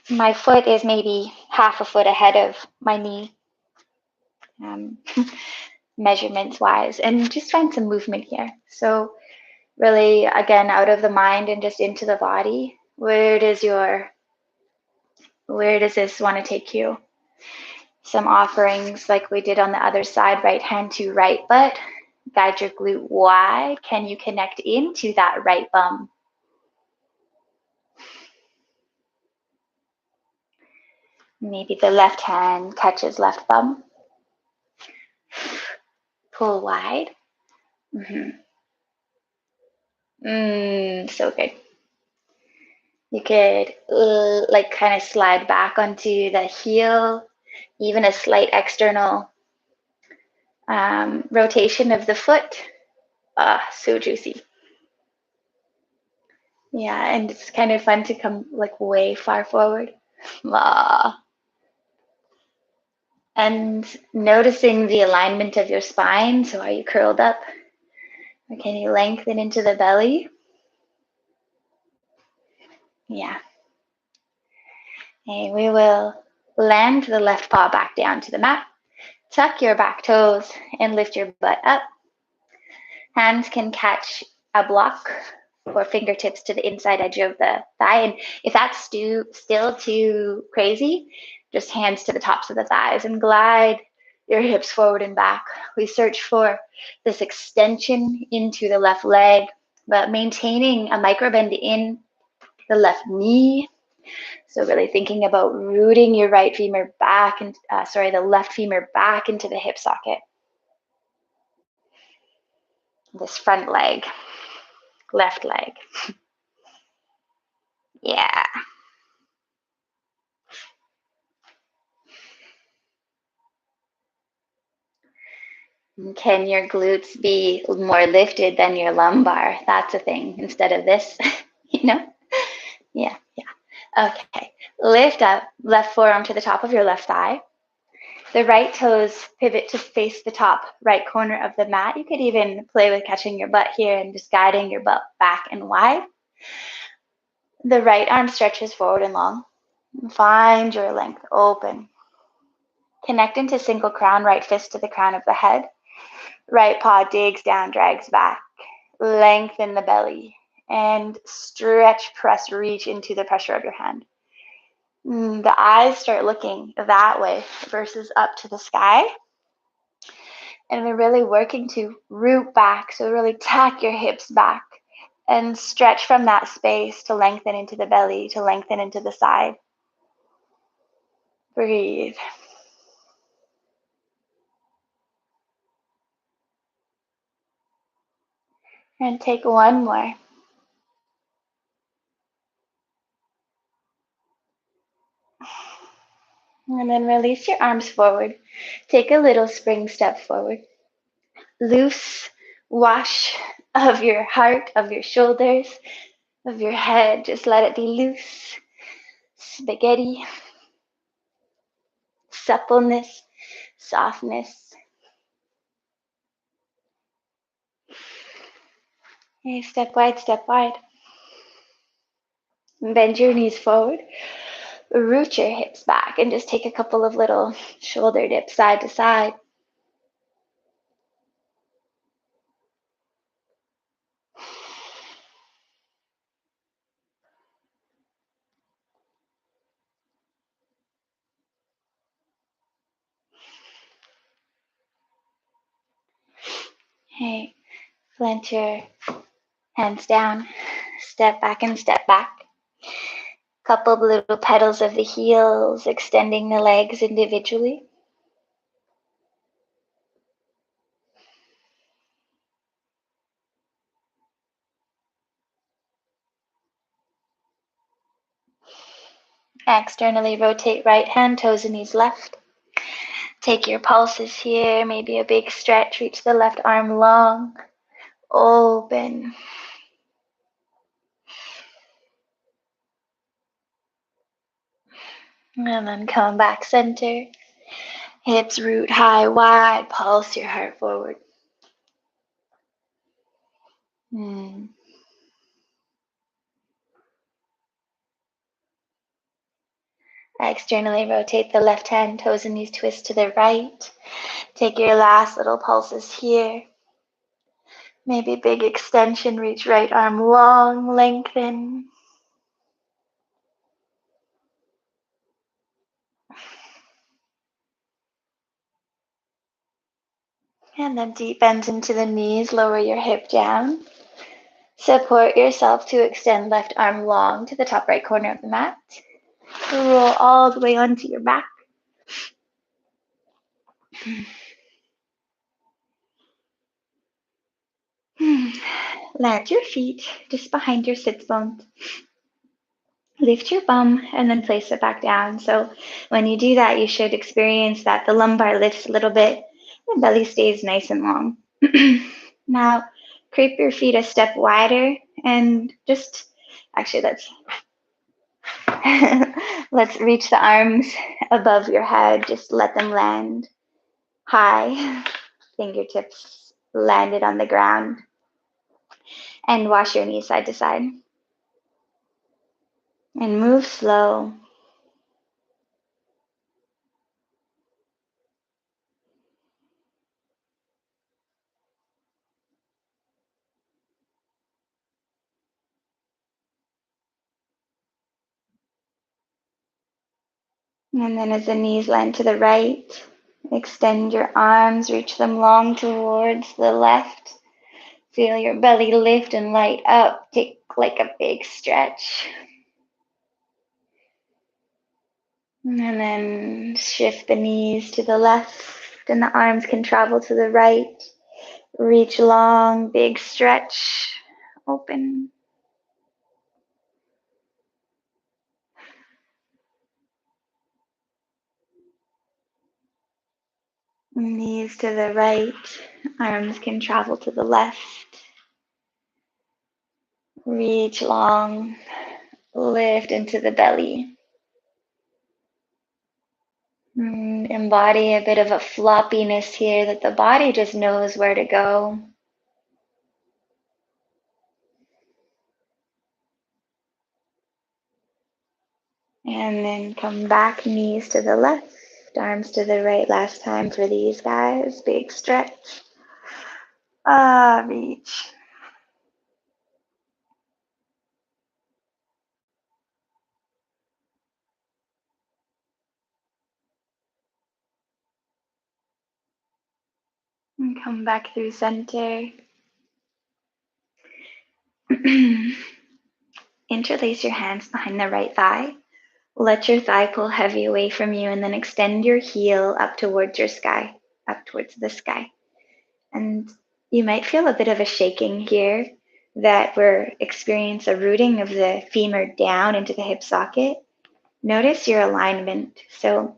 my foot is maybe half a foot ahead of my knee, measurements wise, and just find some movement here. So really, again, out of the mind and just into the body. Where does this want to take you? Some offerings like we did on the other side, right hand to right butt. Guide your glute wide. Can you connect into that right bum? Maybe the left hand touches left bum. Pull wide. So good. You could like kind of slide back onto the heel, even a slight external rotation of the foot. So juicy. Yeah, and it's kind of fun to come like way far forward. And noticing the alignment of your spine. So are you curled up? Or can you lengthen into the belly? Yeah. Okay, we will land the left paw back down to the mat. Tuck your back toes and lift your butt up. Hands can catch a block or fingertips to the inside edge of the thigh. And if that's still too crazy, just hands to the tops of the thighs and glide your hips forward and back. We search for this extension into the left leg, but maintaining a micro bend in the left knee. So really thinking about rooting your right femur back, and the left femur back into the hip socket. This front leg, left leg. Yeah. Can your glutes be more lifted than your lumbar? That's a thing instead of this, you know? Yeah. Okay. Lift up, left forearm to the top of your left thigh. The right toes pivot to face the top right corner of the mat. You could even play with catching your butt here and just guiding your butt back and wide. The right arm stretches forward and long. Find your length, open. Connect into single crown, right fist to the crown of the head. Right paw digs down, drags back. Lengthen the belly and stretch, press, reach into the pressure of your hand. The eyes start looking that way versus up to the sky. And we're really working to root back. So really tack your hips back and stretch from that space to lengthen into the belly, to lengthen into the side. Breathe. And take one more. And then release your arms forward. Take a little spring step forward. Loose wash of your heart, of your shoulders, of your head. Just let it be loose. Spaghetti. Suppleness. Softness. Okay, step wide, step wide. Bend your knees forward. Root your hips back and just take a couple of little shoulder dips side to side. Okay, plant your hands down. Step back and step back. Couple of little petals of the heels, extending the legs individually. Externally rotate right hand, toes and knees left. Take your pulses here, maybe a big stretch, reach the left arm long, open. And then come back center. Hips root high, wide, pulse your heart forward. Externally rotate the left hand, toes and knees twist to the right. Take your last little pulses here. Maybe big extension, reach right arm long, lengthen. And then deep bend into the knees, lower your hip down. Support yourself to extend left arm long to the top right corner of the mat. Roll all the way onto your back. Land your feet just behind your sits bones. Lift your bum and then place it back down. So when you do that, you should experience that the lumbar lifts a little bit, the belly stays nice and long. Now, creep your feet a step wider and just, actually let's reach the arms above your head. Just let them land high. Fingertips landed on the ground. And wash your knees side to side. And move slow. And then as the knees land to the right, extend your arms, reach them long towards the left. Feel your belly lift and light up. Take like a big stretch. And then shift the knees to the left and the arms can travel to the right. Reach long, big stretch, open. Knees to the right, arms can travel to the left. Reach long, lift into the belly. Embody a bit of a floppiness here that the body just knows where to go. And then come back, knees to the left, arms to the right. Last time for these guys. Big stretch. Reach. And come back through center. Interlace your hands behind the right thigh. Let your thigh pull heavy away from you and then extend your heel up towards your sky, up towards the sky. And you might feel a bit of a shaking here that we're experiencing a rooting of the femur down into the hip socket. Notice your alignment. So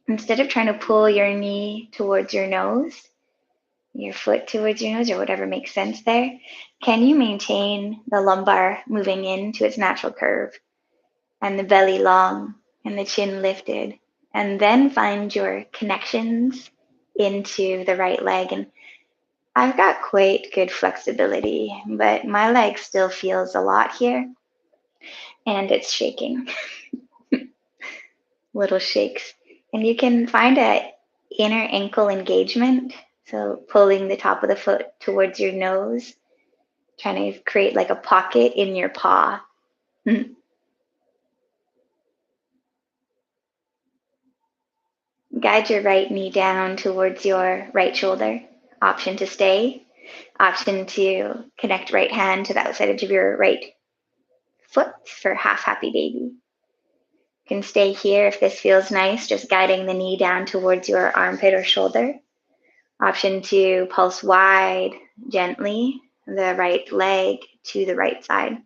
instead of trying to pull your knee towards your nose, your foot towards your nose, or whatever makes sense there, can you maintain the lumbar moving into its natural curve and the belly long and the chin lifted, and then find your connections into the right leg. And I've got quite good flexibility, but my leg still feels a lot here and it's shaking. Little shakes. And you can find a inner ankle engagement. So pulling the top of the foot towards your nose, trying to create like a pocket in your paw. Guide your right knee down towards your right shoulder. Option to stay. Option to connect right hand to the outside edge of your right foot for half happy baby. You can stay here if this feels nice, just guiding the knee down towards your armpit or shoulder. Option to pulse wide, gently, the right leg to the right side.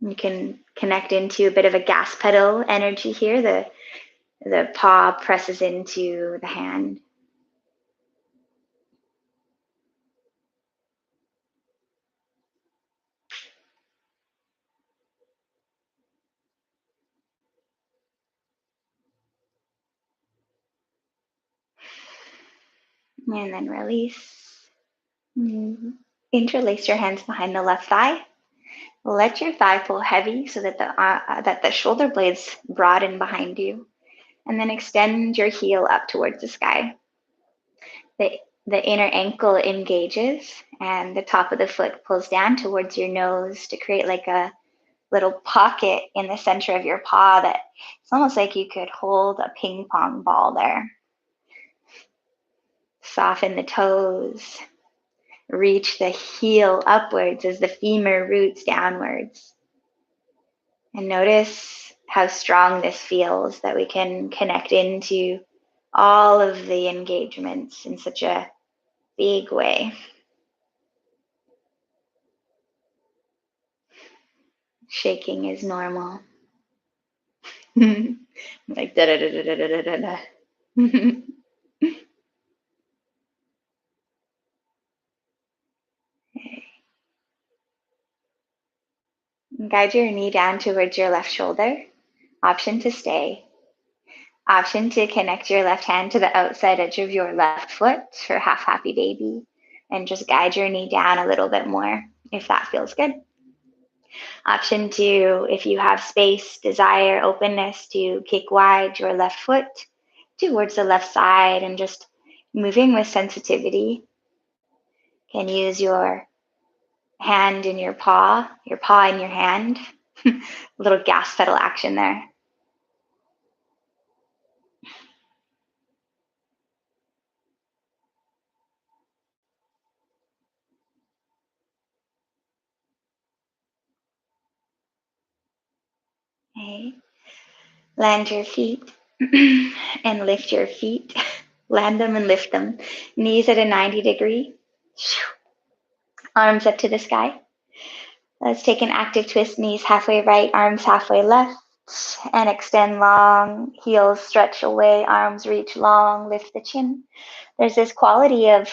You can connect into a bit of a gas pedal energy here, the The paw presses into the hand. And then release. Interlace your hands behind the left thigh. Let your thigh pull heavy so that the shoulder blades broaden behind you. And then extend your heel up towards the sky. The inner ankle engages and the top of the foot pulls down towards your nose to create like a little pocket in the center of your paw that it's almost like you could hold a ping pong ball there. Soften the toes. Reach the heel upwards as the femur roots downwards. And notice how strong this feels, that we can connect into all of the engagements in such a big way. Shaking is normal. Like da da da da da da da da. Guide your knee down towards your left shoulder. Option to stay. Option to connect your left hand to the outside edge of your left foot for half happy baby. And just guide your knee down a little bit more if that feels good. Option 2, if you have space, desire, openness to kick wide your left foot towards the left side and just moving with sensitivity. Can use your hand in your paw in your hand. A little gas pedal action there. Okay. Land your feet and lift your feet. Land them and lift them. Knees at a 90 degree. Arms up to the sky. Let's take an active twist. Knees halfway right, arms halfway left. And extend long. Heels stretch away, arms reach long. Lift the chin. There's this quality of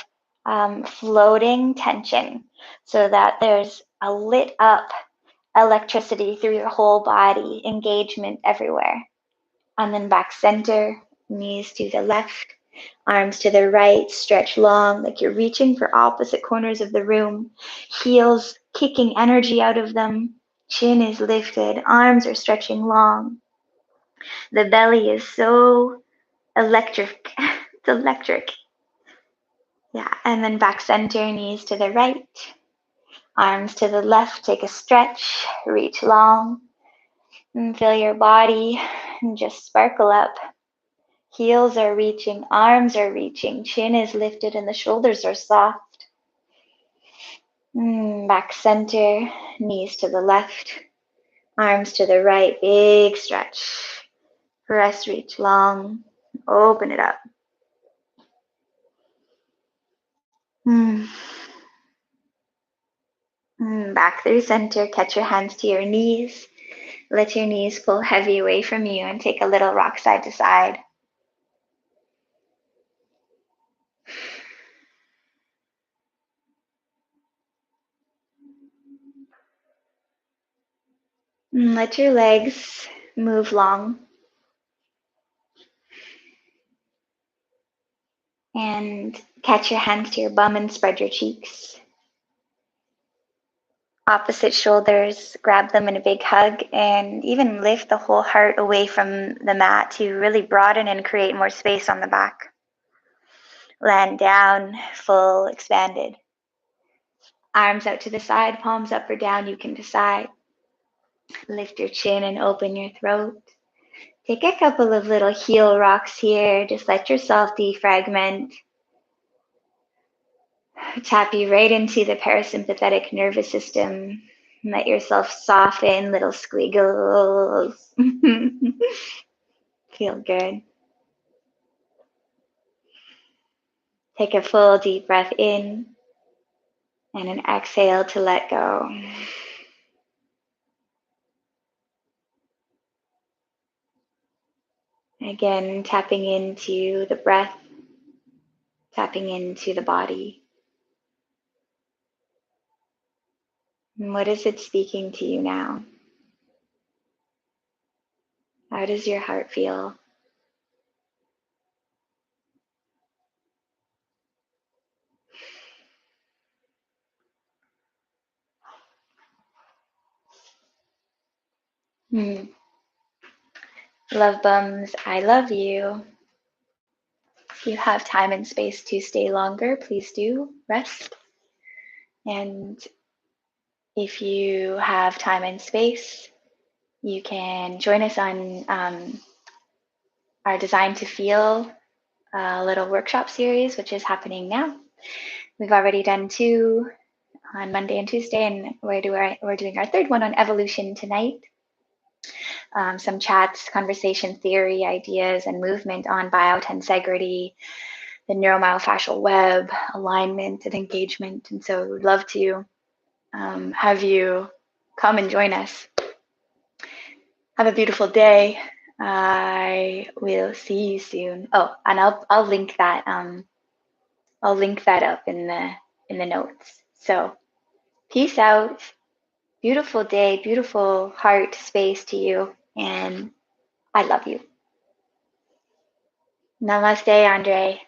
floating tension so that there's a lit up electricity through your whole body, engagement everywhere. And then back center, knees to the left, arms to the right, stretch long like you're reaching for opposite corners of the room, heels kicking energy out of them, chin is lifted, arms are stretching long. The belly is so electric. It's electric. Yeah, and then back center, knees to the right, arms to the left, take a stretch, reach long, and feel your body and just sparkle up. Heels are reaching, arms are reaching, chin is lifted, and the shoulders are soft. Back center, knees to the left, arms to the right, big stretch. Press, reach long, open it up. Back through center, catch your hands to your knees. Let your knees pull heavy away from you and take a little rock side to side. Let your legs move long. And catch your hands to your bum and spread your cheeks. Opposite shoulders, grab them in a big hug and even lift the whole heart away from the mat to really broaden and create more space on the back. Land down, full, expanded. Arms out to the side, palms up or down, you can decide. Lift your chin and open your throat. Take a couple of little heel rocks here. Just let yourself defragment. Tap you right into the parasympathetic nervous system. Let yourself soften, little squiggles. Feel good. Take a full deep breath in and an exhale to let go. Again, tapping into the breath, tapping into the body. And what is it speaking to you now? How does your heart feel? Hmm. Love bums, I love you. If you have time and space to stay longer, please do rest. And if you have time and space, you can join us on our Design to Feel little workshop series, which is happening now. We've already done 2 on Monday and Tuesday, and we're doing our 3rd one on evolution tonight. Some chats, conversation theory, ideas, and movement on biotensegrity, the neuromyofascial web, alignment and engagement. And so we'd love to have you come and join us. Have a beautiful day. I will see you soon. Oh, and I'll link that up in the notes. So peace out. Beautiful day, beautiful heart space to you, and I love you. Namaste, Andre.